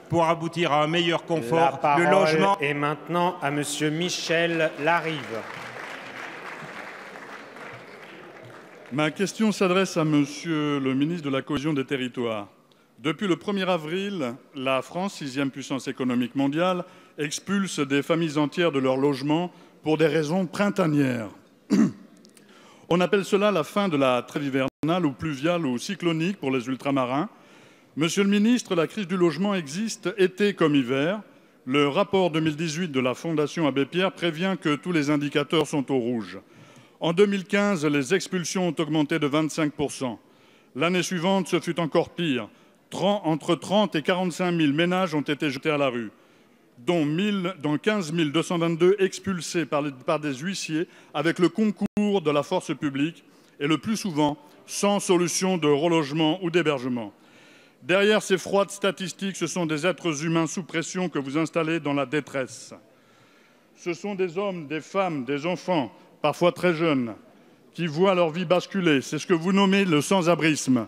pour aboutir à un meilleur confort. La parole Le logement est maintenant à Monsieur Michel Larive. Ma question s'adresse à Monsieur le ministre de la Cohésion des Territoires. Depuis le 1er avril, la France, 6e puissance économique mondiale, expulse des familles entières de leur logement pour des raisons printanières. On appelle cela la fin de la trêve hivernale ou pluviale ou cyclonique pour les ultramarins. Monsieur le ministre, la crise du logement existe été comme hiver. Le rapport 2018 de la Fondation Abbé Pierre prévient que tous les indicateurs sont au rouge. En 2015, les expulsions ont augmenté de 25%. L'année suivante, ce fut encore pire. Entre 30 et 45 000 ménages ont été jetés à la rue, dont 15 222 expulsés par des huissiers avec le concours de la force publique et le plus souvent sans solution de relogement ou d'hébergement. Derrière ces froides statistiques, ce sont des êtres humains sous pression que vous installez dans la détresse. Ce sont des hommes, des femmes, des enfants, parfois très jeunes, qui voient leur vie basculer. C'est ce que vous nommez le sans-abrisme,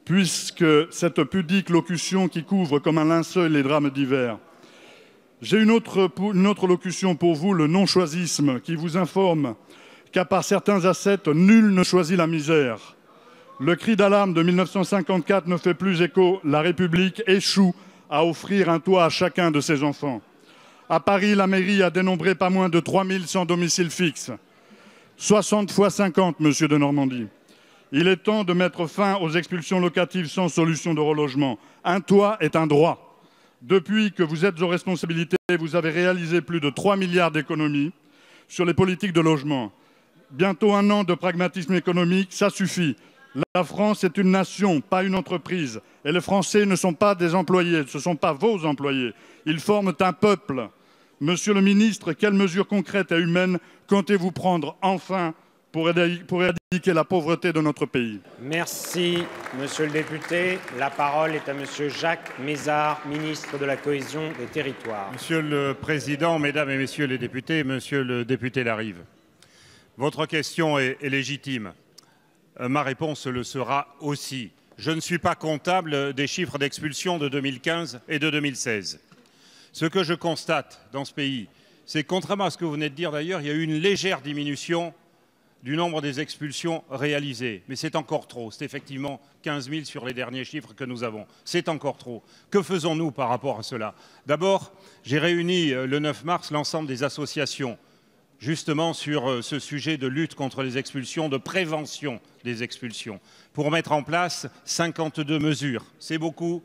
puisque cette pudique locution qui couvre comme un linceul les drames d'hiver. J'ai une autre locution pour vous, le non-choisisme, qui vous informe qu'à part certains ascètes, nul ne choisit la misère. Le cri d'alarme de 1954 ne fait plus écho. La République échoue à offrir un toit à chacun de ses enfants. À Paris, la mairie a dénombré pas moins de 3 000 sans domicile fixe. 60 fois 50, monsieur de Normandie. Il est temps de mettre fin aux expulsions locatives sans solution de relogement. Un toit est un droit. Depuis que vous êtes aux responsabilités, vous avez réalisé plus de 3 milliards d'économies sur les politiques de logement. Bientôt 1 an de pragmatisme économique, ça suffit. La France est une nation, pas une entreprise. Et les Français ne sont pas des employés, ce ne sont pas vos employés. Ils forment un peuple. Monsieur le ministre, quelles mesures concrètes et humaines comptez-vous prendre enfin pour éradiquer la pauvreté de notre pays? Merci, monsieur le député. La parole est à monsieur Jacques Mézard, ministre de la Cohésion des Territoires. Monsieur le Président, Mesdames et Messieurs les députés, Monsieur le député Larive, votre question est légitime. Ma réponse le sera aussi. Je ne suis pas comptable des chiffres d'expulsion de 2015 et de 2016. Ce que je constate dans ce pays, c'est que, contrairement à ce que vous venez de dire d'ailleurs, il y a eu une légère diminution du nombre des expulsions réalisées. Mais c'est encore trop. C'est effectivement 15 000 sur les derniers chiffres que nous avons. C'est encore trop. Que faisons-nous par rapport à cela? D'abord, j'ai réuni le 9 mars l'ensemble des associations justement sur ce sujet de lutte contre les expulsions, de prévention des expulsions, pour mettre en place 52 mesures. C'est beaucoup.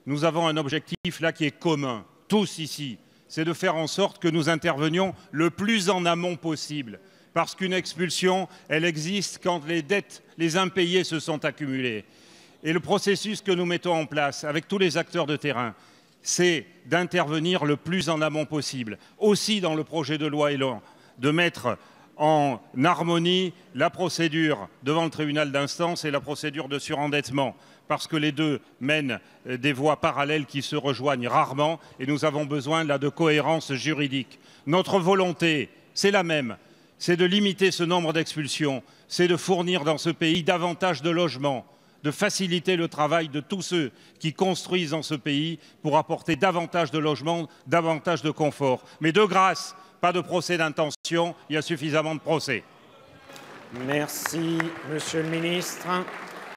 Nous avons un objectif là qui est commun, tous ici, c'est de faire en sorte que nous intervenions le plus en amont possible. Parce qu'une expulsion, elle existe quand les dettes, les impayés se sont accumulés. Et le processus que nous mettons en place avec tous les acteurs de terrain, c'est d'intervenir le plus en amont possible. Aussi dans le projet de loi Elan, de mettre en harmonie la procédure devant le tribunal d'instance et la procédure de surendettement, parce que les deux mènent des voies parallèles qui se rejoignent rarement et nous avons besoin là de cohérence juridique. Notre volonté, c'est la même, c'est de limiter ce nombre d'expulsions, c'est de fournir dans ce pays davantage de logements, de faciliter le travail de tous ceux qui construisent dans ce pays pour apporter davantage de logements, davantage de confort. Mais de grâce, pas de procès d'intention, il y a suffisamment de procès. Merci, monsieur le ministre.